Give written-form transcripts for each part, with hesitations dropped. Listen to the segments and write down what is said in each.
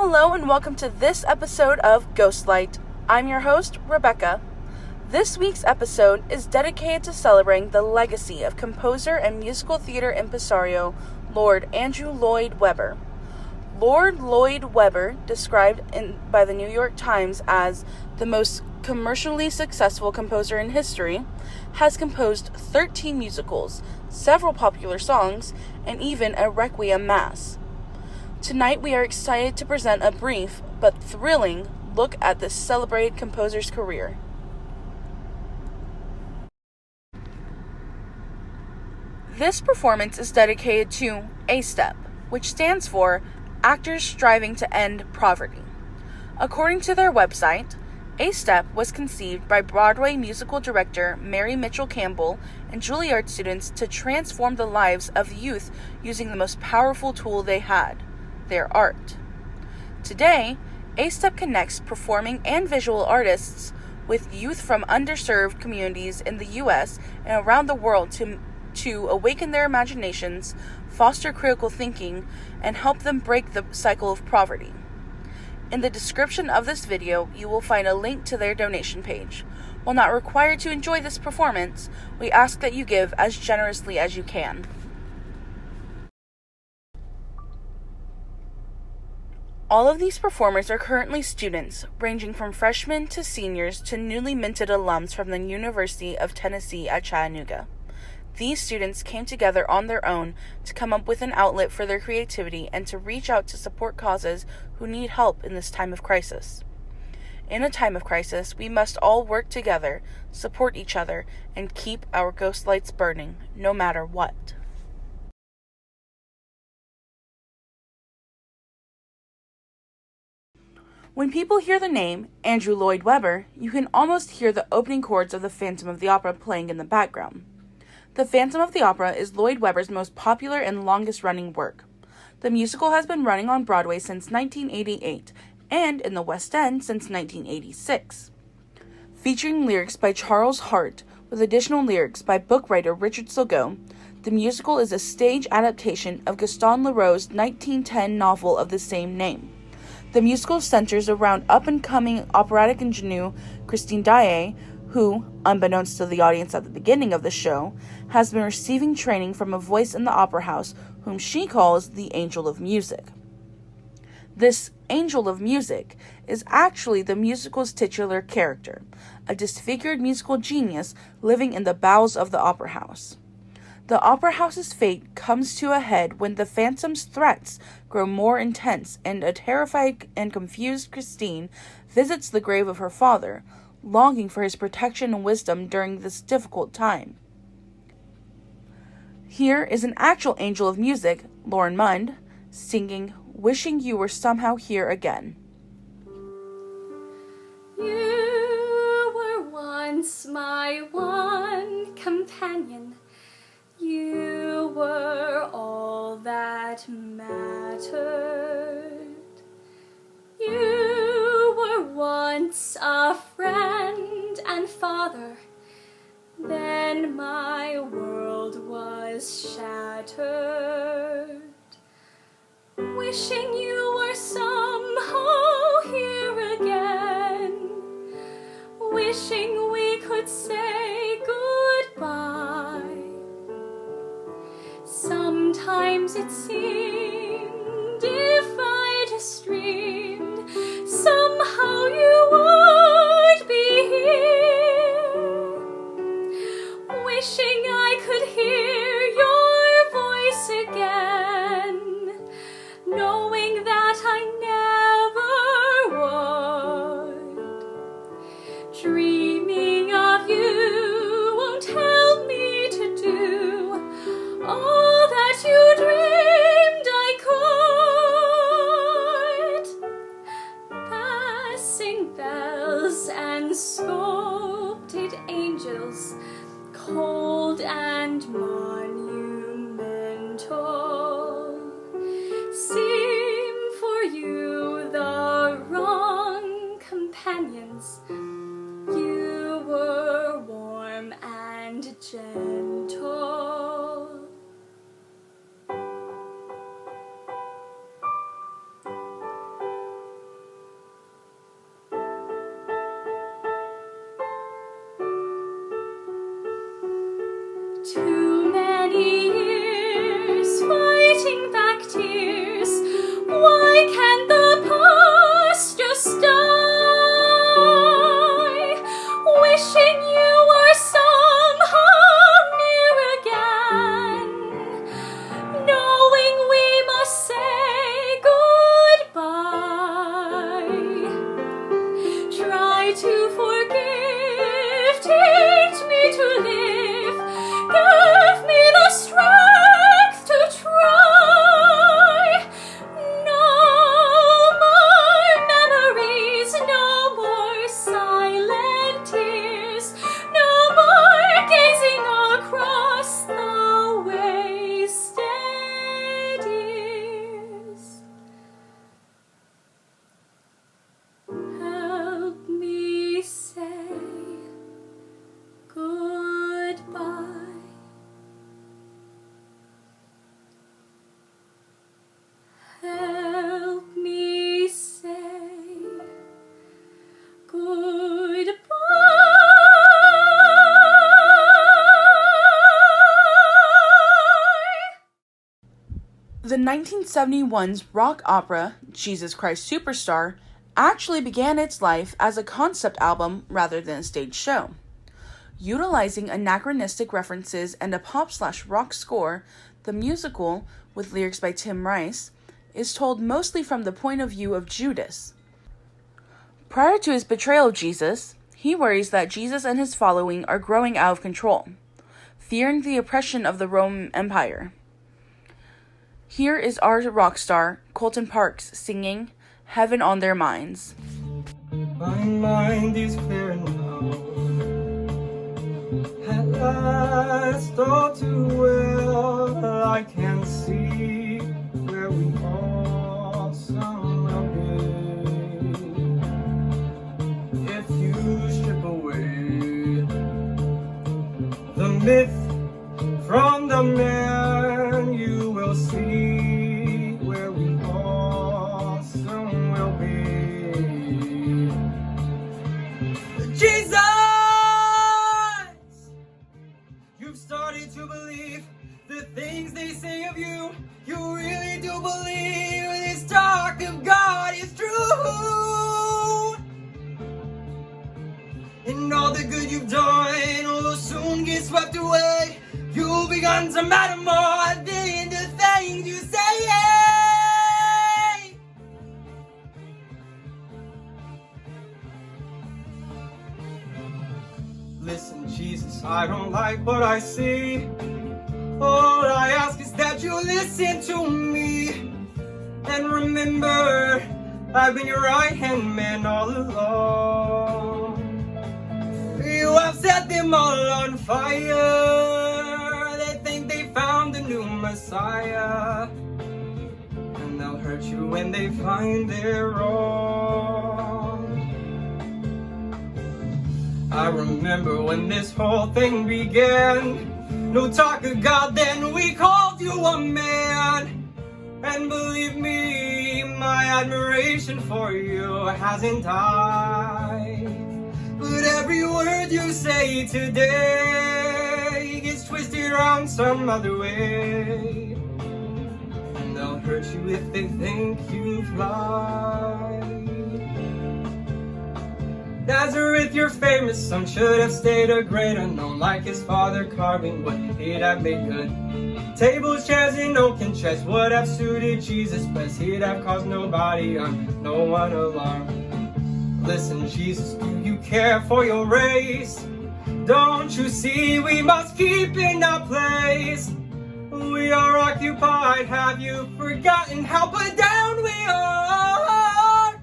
Hello and welcome to this episode of Ghostlight. I'm your host, Rebecca. This week's episode is dedicated to celebrating the legacy of composer and musical theater impresario Lord Andrew Lloyd Webber. Lord Lloyd Webber, described by the New York Times as the most commercially successful composer in history, has composed 13 musicals, several popular songs, and even a Requiem Mass. Tonight we are excited to present a brief but thrilling look at this celebrated composer's career. This performance is dedicated to A-Step, which stands for Actors Striving to End Poverty. According to their website, A-Step was conceived by Broadway musical director Mary Mitchell Campbell and Juilliard students to transform the lives of youth using the most powerful tool they had, their art. Today, A-Step connects performing and visual artists with youth from underserved communities in the U.S. and around the world to awaken their imaginations, foster critical thinking, and help them break the cycle of poverty. In the description of this video, you will find a link to their donation page. While not required to enjoy this performance, we ask that you give as generously as you can. All of these performers are currently students, ranging from freshmen to seniors to newly minted alums from the University of Tennessee at Chattanooga. These students came together on their own to come up with an outlet for their creativity and to reach out to support causes who need help in this time of crisis. In a time of crisis, we must all work together, support each other, and keep our ghost lights burning, no matter what. When people hear the name Andrew Lloyd Webber, you can almost hear the opening chords of the Phantom of the Opera playing in the background. The Phantom of the Opera is Lloyd Webber's most popular and longest-running work. The musical has been running on Broadway since 1988 and in the West End since 1986. Featuring lyrics by Charles Hart with additional lyrics by book writer Richard Silgo, the musical is a stage adaptation of Gaston Leroux's 1910 novel of the same name. The musical centers around up-and-coming operatic ingenue Christine Daae, who, unbeknownst to the audience at the beginning of the show, has been receiving training from a voice in the opera house whom she calls the Angel of Music. This Angel of Music is actually the musical's titular character, a disfigured musical genius living in the bowels of the opera house. The opera house's fate comes to a head when the Phantom's threats grow more intense and a terrified and confused Christine visits the grave of her father, longing for his protection and wisdom during this difficult time. Here is an actual Angel of Music, Lauren Mund, singing Wishing You Were Somehow Here Again. You were once my one companion. You were all that mattered. You were once a friend and father. Then my world was shattered. Wishing you were somehow here again. Wishing we could say goodbye. Sometimes it seemed if I just dreamed, somehow you would be here. Wishing I could hear your voice again, knowing that I never would. Dreaming of you won't help me to do all that you dreamed I could. Passing bells and sculpted angels, cold and monumental, seem for you the wrong companions. You were warm and gentle. 1971's rock opera, Jesus Christ Superstar, actually began its life as a concept album rather than a stage show. Utilizing anachronistic references and a pop/rock score, the musical, with lyrics by Tim Rice, is told mostly from the point of view of Judas. Prior to his betrayal of Jesus, he worries that Jesus and his following are growing out of control, fearing the oppression of the Roman Empire. Here is our rock star, Coltyn Parks, singing Heaven on Their Minds. My mind is clear now. At last, all too well, I can see where we all somewhere be. If you strip away the myth from the man, you will see where we all soon will be. Jesus! You've started to believe the things they say of you. You really do believe this talk of God is true. And all the good you've done will soon get swept away. You've begun to matter more than the things you say. Listen, Jesus, I don't like what I see. All I ask is that you listen to me. And remember, I've been your right-hand man all along. You have set them all on fire. They think they found a new Messiah. And they'll hurt you when they find they're wrong. I remember when this whole thing began. No talk of God, then we called you a man. And believe me, my admiration for you hasn't died. But every word you say today gets twisted around some other way. And they'll hurt you if they think you've lied. Nazareth, your famous son, should have stayed a greater, known like his father, carving what he'd have made good. Tables, chairs, and oaken chests would have suited Jesus best. He'd have caused nobody harm, no one alarm. Listen, Jesus, do you care for your race? Don't you see we must keep in our place? We are occupied, have you forgotten how put down we are?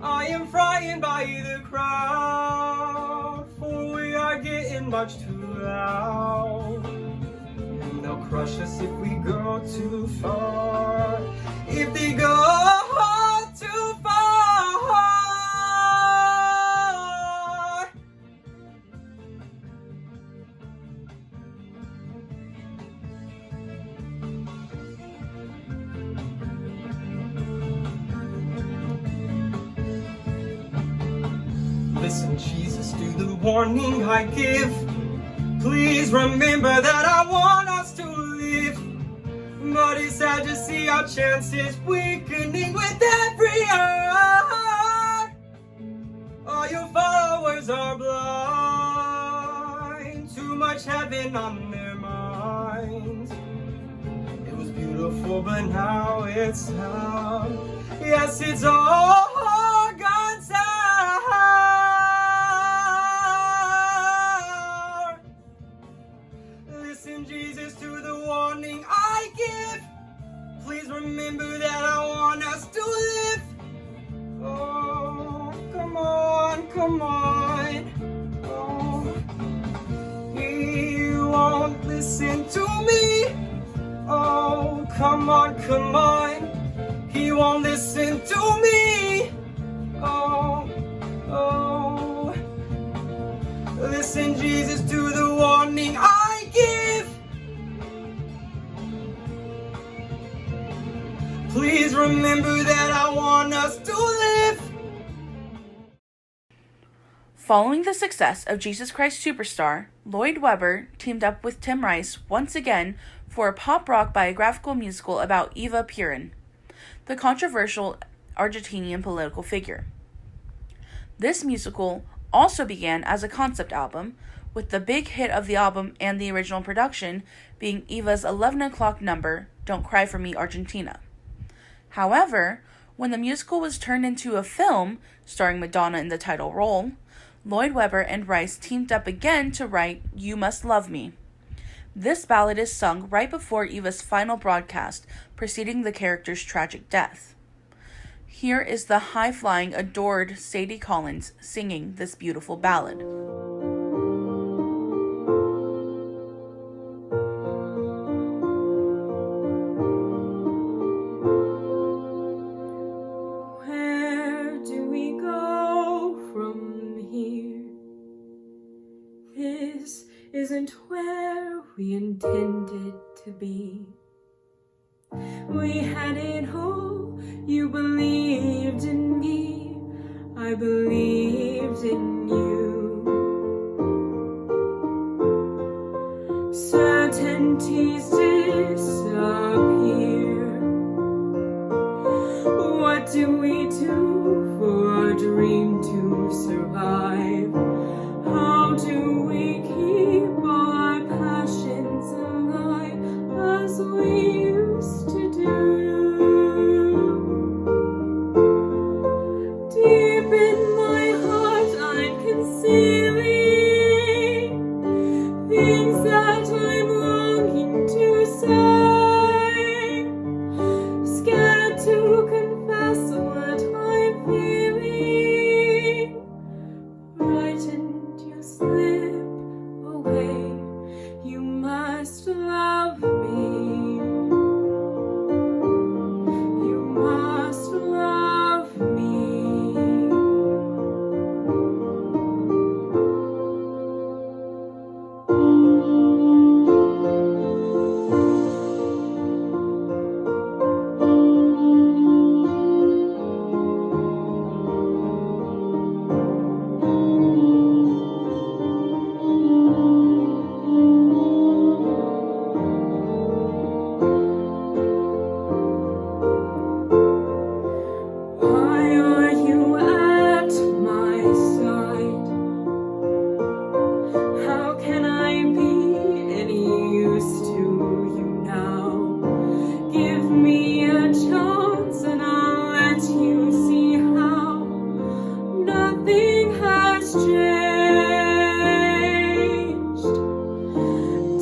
I am frightened by the crowd, for we are getting much too loud. And they'll crush us if we go too far. If they go too far. Listen, Jesus, to the warning I give. Please remember that I want us to live. But it's sad to see our chances weakening with every hour. All your followers are blind. Too much heaven on their minds. It was beautiful, but now it's sad. Yes, it's all gone sour. Listen, Jesus, to the warning I give. Please remember that I want us to live. Oh, come on, come on. Oh, he won't listen to me. Oh, come on, come on. He won't listen to me. Oh, oh. Listen, Jesus, to the warning I give. Please remember that I want us to live. Following the success of Jesus Christ Superstar, Lloyd Webber teamed up with Tim Rice once again for a pop rock biographical musical about Eva Peron, the controversial Argentinian political figure. This musical also began as a concept album, with the big hit of the album and the original production being Eva's 11 o'clock number, Don't Cry for Me, Argentina. However, when the musical was turned into a film starring Madonna in the title role, Lloyd Webber and Rice teamed up again to write You Must Love Me. This ballad is sung right before Eva's final broadcast, preceding the character's tragic death. Here is the high-flying, adored Sadie Collins singing this beautiful ballad. Where do we go from here? This isn't where we intended to be. We had it all, you believed in me, I believed in you. Certainties disappear. What do we do for our dream to survive? How do we keep our passions alive as we used to do? Deep in my heart I'm concealing things that I'm longing to say, scared to confess what I'm feeling, frightened you slip away, you must love me, you must love me. Why are you at my side? How can I be any use to you now? Give me a chance and I'll let you see how nothing has changed.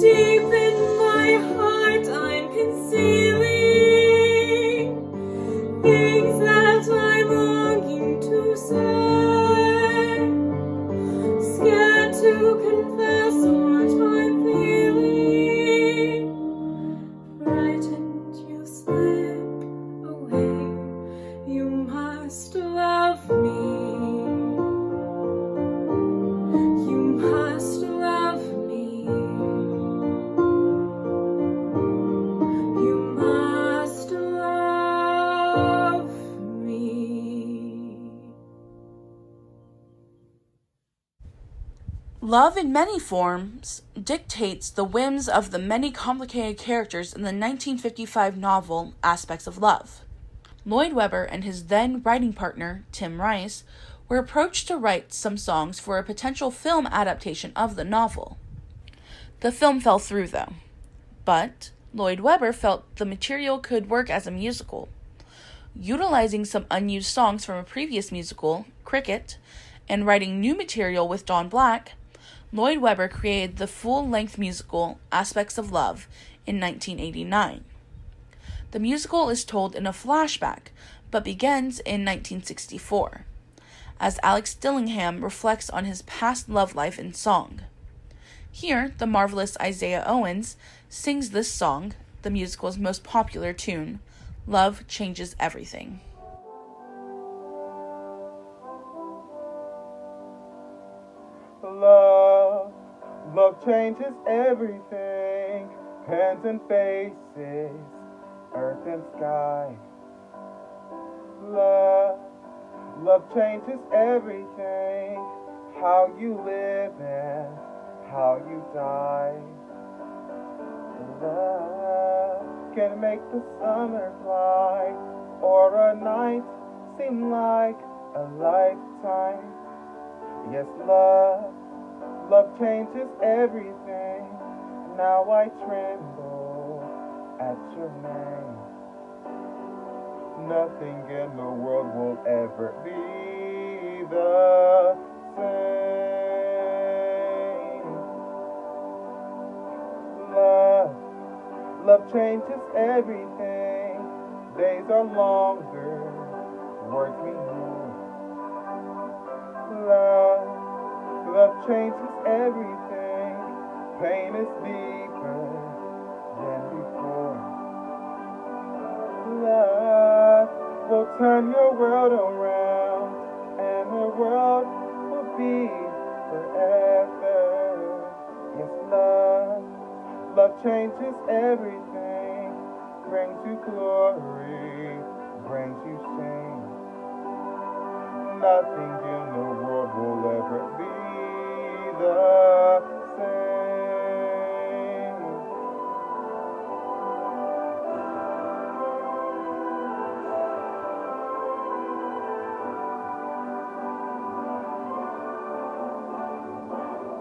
Deep in my heart I'm concealing things that I'm longing to say, scared to confess what I'm feeling, frightened you slip away, you must love me, you must love me, you must love me. Love in many forms dictates the whims of the many complicated characters in the 1955 novel Aspects of Love. Lloyd Webber and his then writing partner, Tim Rice, were approached to write some songs for a potential film adaptation of the novel. The film fell through, though, but Lloyd Webber felt the material could work as a musical. Utilizing some unused songs from a previous musical, Cricket, and writing new material with Don Black, Lloyd Webber created the full-length musical Aspects of Love in 1989. The musical is told in a flashback, but begins in 1964, as Alex Dillingham reflects on his past love life in song. Here, the marvelous Isaiah Owens sings this song, the musical's most popular tune, Love Changes Everything. Love changes everything, hands and faces, earth and sky. Love changes everything, how you live and how you die. Love. can make the summer fly, or a night seem like a lifetime. Yes, love changes everything. Now I tremble at your name. Nothing in the world will ever be the same. Love changes everything. Days are longer, words mean more. Love changes everything. Pain is deeper than before. Love will turn your world around, and the world will be forever. Yes, love changes everything. Brings you glory, brings you shame. Nothing in the world will ever be the same.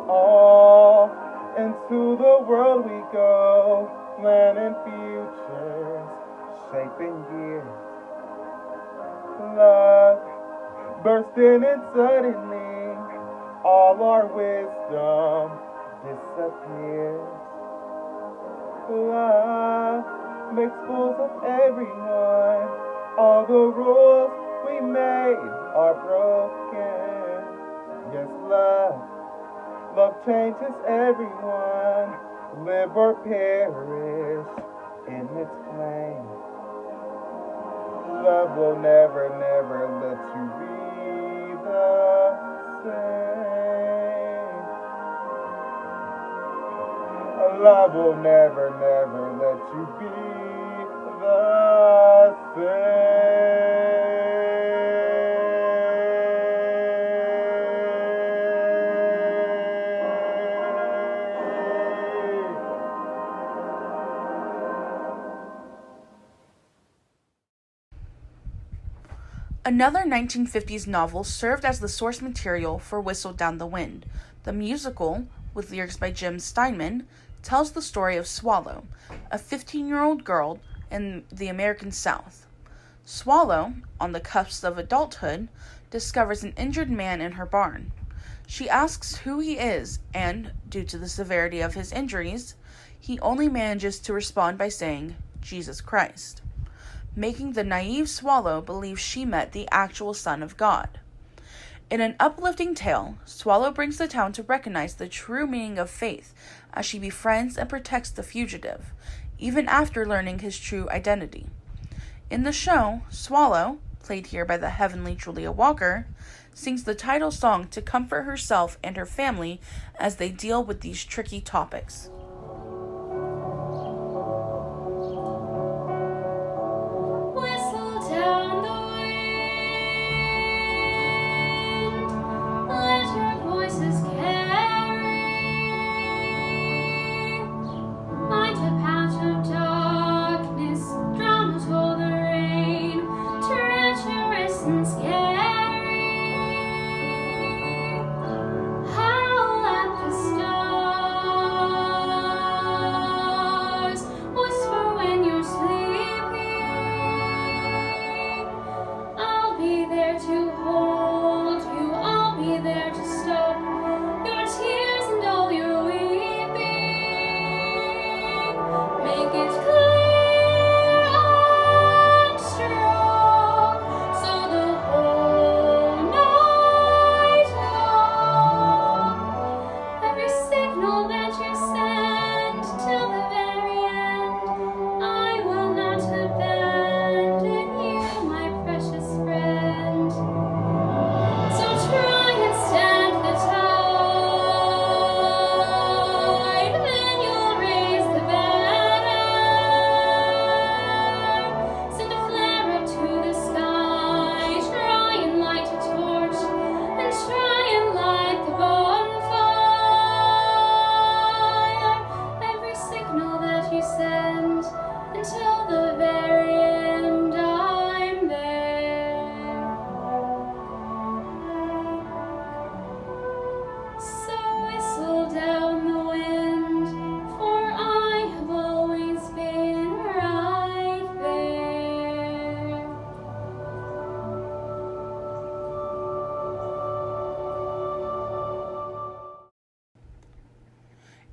All into the world we go, planning futures, shaping years. Love bursting in suddenly, all our wisdom disappears. Love makes fools of everyone, all the rules we made are broken. Yes, love changes everyone, live or perish in its flame. Love will never, never let you be the same. Love will never, never let you be the same. Another 1950s novel served as the source material for Whistle Down the Wind. The musical, with lyrics by Jim Steinman, tells the story of Swallow, a 15-year-old girl in the American South. Swallow, on the cusp of adulthood, discovers an injured man in her barn. She asks who he is, and, due to the severity of his injuries, he only manages to respond by saying, "Jesus Christ," making the naive Swallow believe she met the actual Son of God. In an uplifting tale, Swallow brings the town to recognize the true meaning of faith as she befriends and protects the fugitive, even after learning his true identity. In the show, Swallow, played here by the heavenly Julia Walker, sings the title song to comfort herself and her family as they deal with these tricky topics. Whistle down the wind, let your voices carry. Find a patch of darkness, drown out all the rain, treacherous and scary. Howl at the stars, whisper when you're sleeping. I'll be there to hold you, I'll be there to stop your tears and all your weeping. Make it clear and strong, so the whole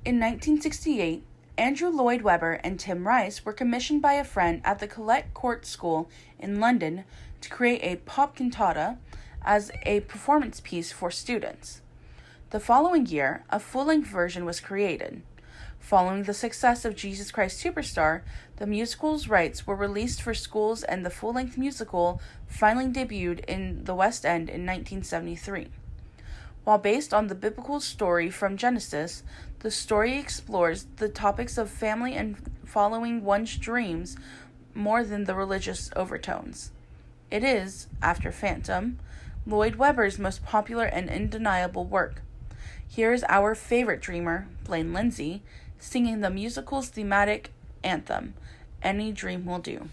In 1968, Andrew Lloyd Webber and Tim Rice were commissioned by a friend at the Colette Court School in London to create a pop cantata as a performance piece for students. The following year, a full-length version was created. Following the success of Jesus Christ Superstar, the musical's rights were released for schools and the full-length musical finally debuted in the West End in 1973. While based on the biblical story from Genesis, the story explores the topics of family and following one's dreams more than the religious overtones. It is, after Phantom, Lloyd Webber's most popular and undeniable work. Here is our favorite dreamer, Blaine Lindsey, singing the musical's thematic anthem, Any Dream Will Do.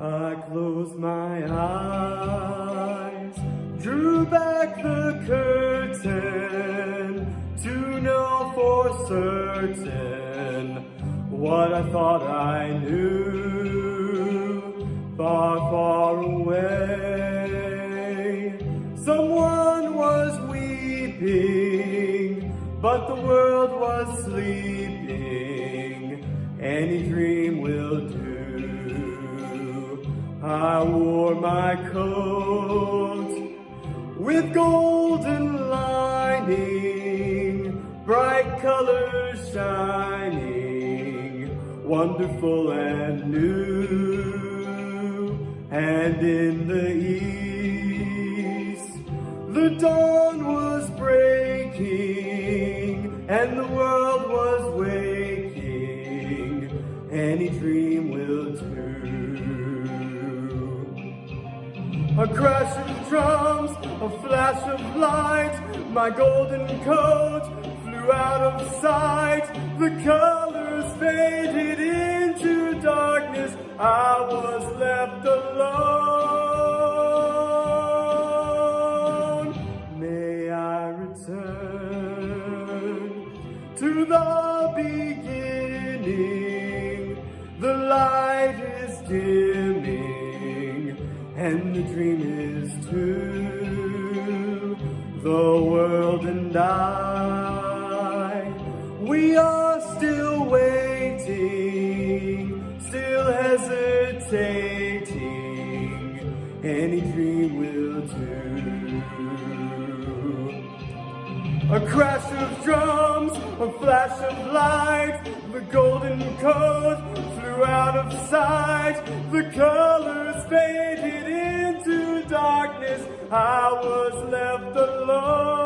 I closed my eyes, drew back the curtain to know for certain what I thought I knew, far, far away. Someone was weeping, but the world was sleeping. Any dream will do. I wore my coat with golden lining, bright colors shining, wonderful and new. And in the east, the dawn was breaking, and the world was waking. Any dream will do. A crash of drums, a flash of light, my golden coat flew out of sight. The colors faded into darkness, I was left alone. May I return to the beginning, the light is dimming, and the dream is too. The world and I, we are still waiting, still hesitating. Any dream will do. A crash of drums, a flash of light, the golden coat flew out of sight. The colors faded into darkness, I was left alone.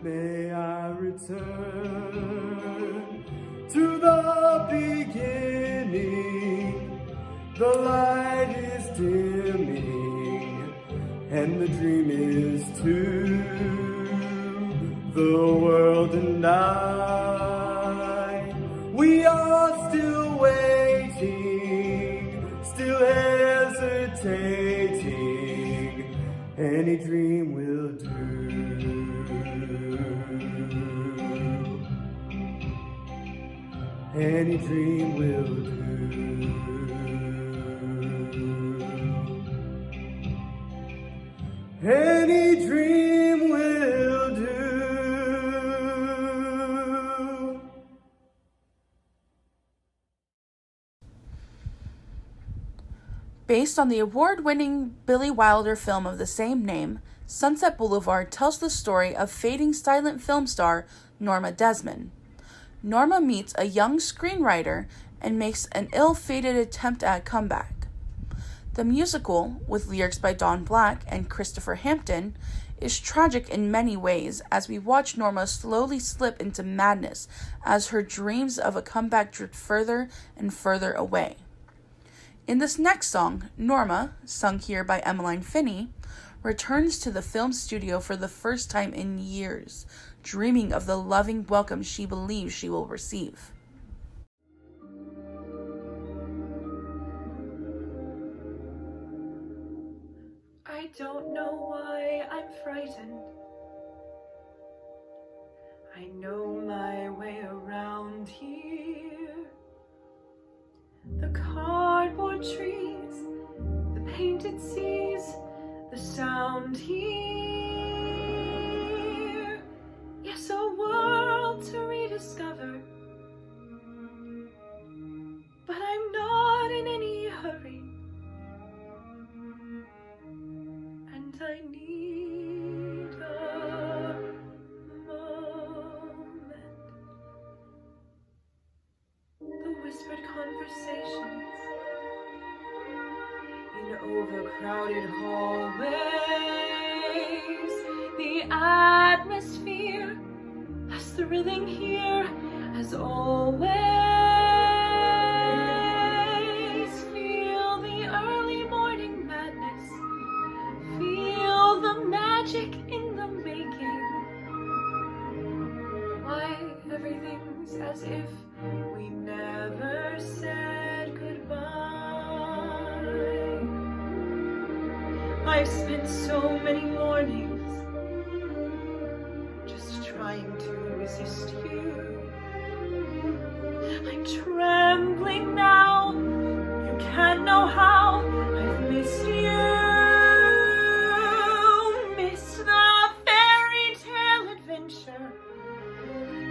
May I return to the beginning, the light is dimming, and the dream is too. The world and I, we are still waiting, still hesitating. Any dream will do. Any dream will do. Any dream will do. Based on the award-winning Billy Wilder film of the same name, Sunset Boulevard tells the story of fading silent film star Norma Desmond. Norma meets a young screenwriter and makes an ill-fated attempt at a comeback. The musical, with lyrics by Don Black and Christopher Hampton, is tragic in many ways as we watch Norma slowly slip into madness as her dreams of a comeback drift further and further away. In this next song, Norma, sung here by Emeline Phinney, returns to the film studio for the first time in years, dreaming of the loving welcome she believes she will receive. I don't know why I'm frightened. I know my way around here. The cardboard trees found here. Yes, a world to rediscover. But I'm not in any hurry. And I need a moment. The whispered conversations in overcrowded hallways. The atmosphere as thrilling here as always. Feel the early morning madness. Feel the magic in the making. Why everything's as if we never said goodbye. I've spent so many mornings just trying to resist you. I'm trembling now. You can't know how I've missed you. Missed the fairy tale adventure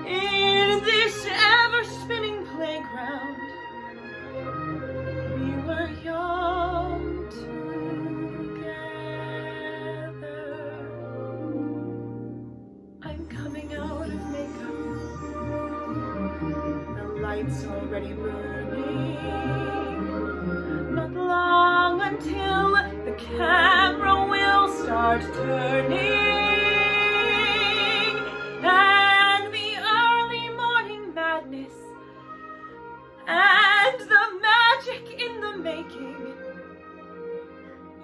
in this ever-spinning playground. We were young together. I'm coming out of makeup. The lights already burning. Not long until the camera will start turning. And the early morning madness and the magic in the making.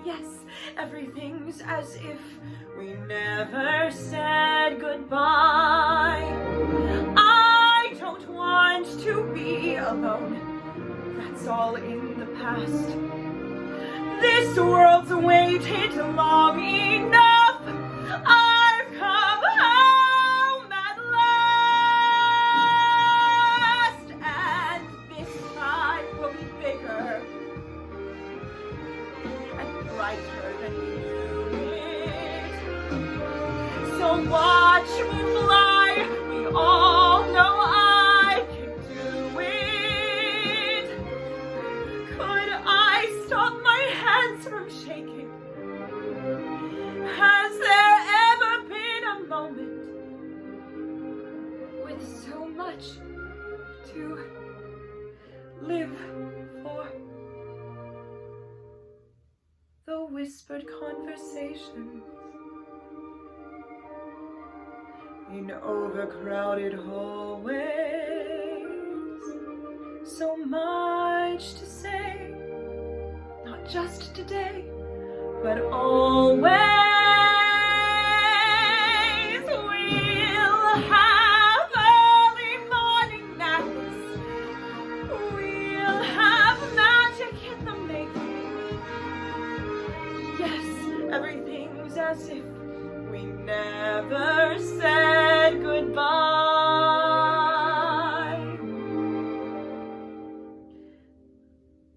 Yes, everything's as if we never said goodbye. I don't want to be alone. That's all in the past. This world's waited long enough. I've come home at last. And this time will be bigger and brighter than we knew it. So watch me fly. We all know I can do it. Could I stop my hands from shaking? Has there ever been a moment with so much to live for? The whispered conversations in overcrowded hallways. So much to say, not just today, but always. We'll have early morning madness. We'll have magic in the making. Yes, everything's as if we never said goodbye.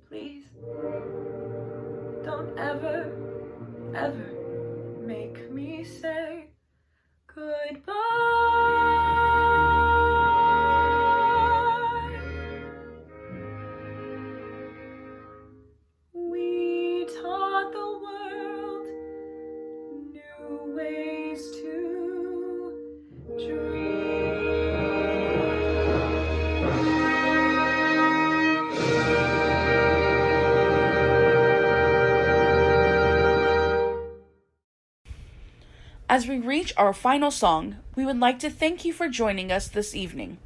Please, don't ever make me say goodbye. We taught the world new ways to dream. As we reach our final song, we would like to thank you for joining us this evening.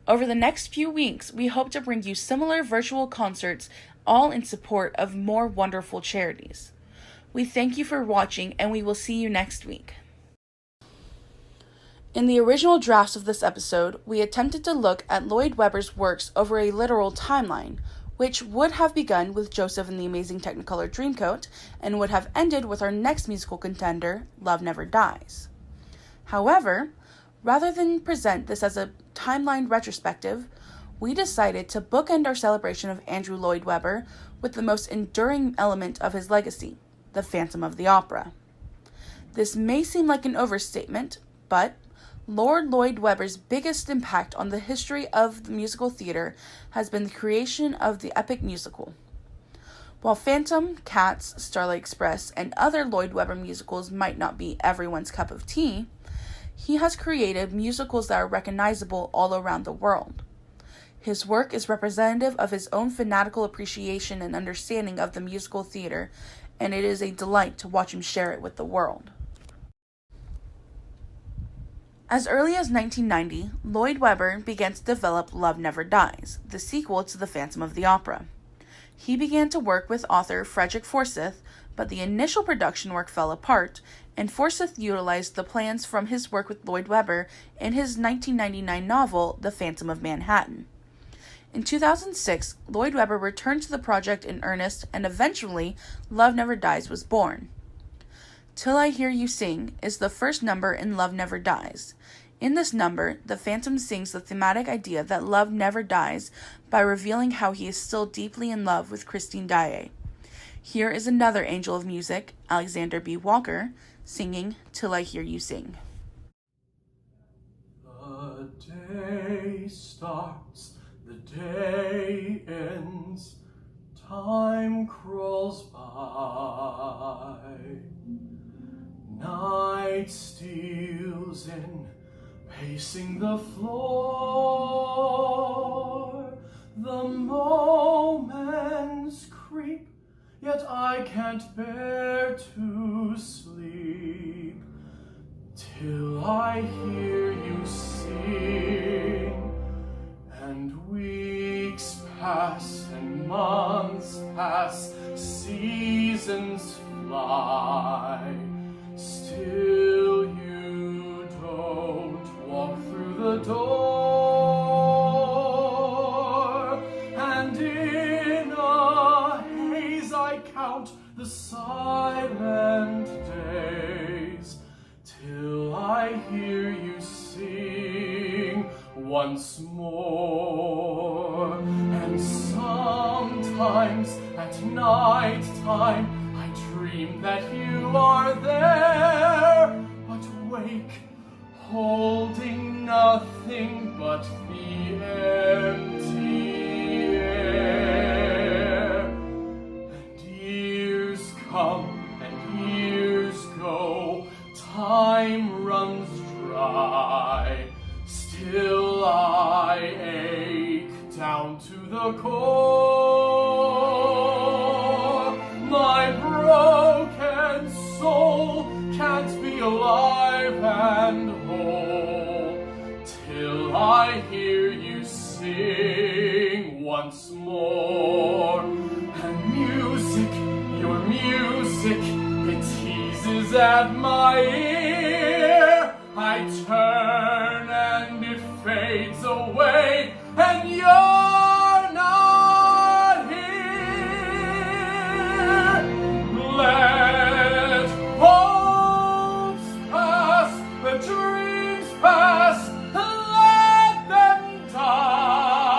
Over the next few weeks, we hope to bring you similar virtual concerts, all in support of more wonderful charities. We thank you for watching, and we will see you next week. In the original drafts of this episode, we attempted to look at Lloyd Webber's works over a literal timeline, which would have begun with Joseph and the Amazing Technicolor Dreamcoat and would have ended with our next musical contender, Love Never Dies. However, rather than present this as a timeline retrospective, we decided to bookend our celebration of Andrew Lloyd Webber with the most enduring element of his legacy, the Phantom of the Opera. This may seem like an overstatement, but Lord Lloyd Webber's biggest impact on the history of the musical theater has been the creation of the epic musical. While Phantom, Cats, Starlight Express, and other Lloyd Webber musicals might not be everyone's cup of tea, he has created musicals that are recognizable all around the world. His work is representative of his own fanatical appreciation and understanding of the musical theater, and it is a delight to watch him share it with the world. As early as 1990, Lloyd Webber began to develop Love Never Dies, the sequel to The Phantom of the Opera. He began to work with author Frederick Forsyth, but the initial production work fell apart, and Forsyth utilized the plans from his work with Lloyd Webber in his 1999 novel, The Phantom of Manhattan. In 2006, Lloyd Webber returned to the project in earnest, and eventually, Love Never Dies was born. Till I Hear You Sing is the first number in Love Never Dies. In this number, the Phantom sings the thematic idea that love never dies by revealing how he is still deeply in love with Christine Daae. Here is another angel of music, Alexander B. Walker, singing Till I Hear You Sing. The day starts, the day ends, time crawls by. Night steals in, pacing the floor. The moments creep, yet I can't bear to sleep till I hear you sing. And weeks pass and months pass, seasons fly. Still you don't walk through the door, and in a haze I count the silent days till I hear you sing once more. And sometimes at night time I dream that you are there, but wake holding nothing but the empty air. And years come and years go, time runs dry, still I ache down to the core. My broken soul can't be alive and whole till I hear you sing once more. And music, your music, it teases at my ear. I turn and it fades away, and you're not here. Let hopes pass, the dreams pass, and let them die.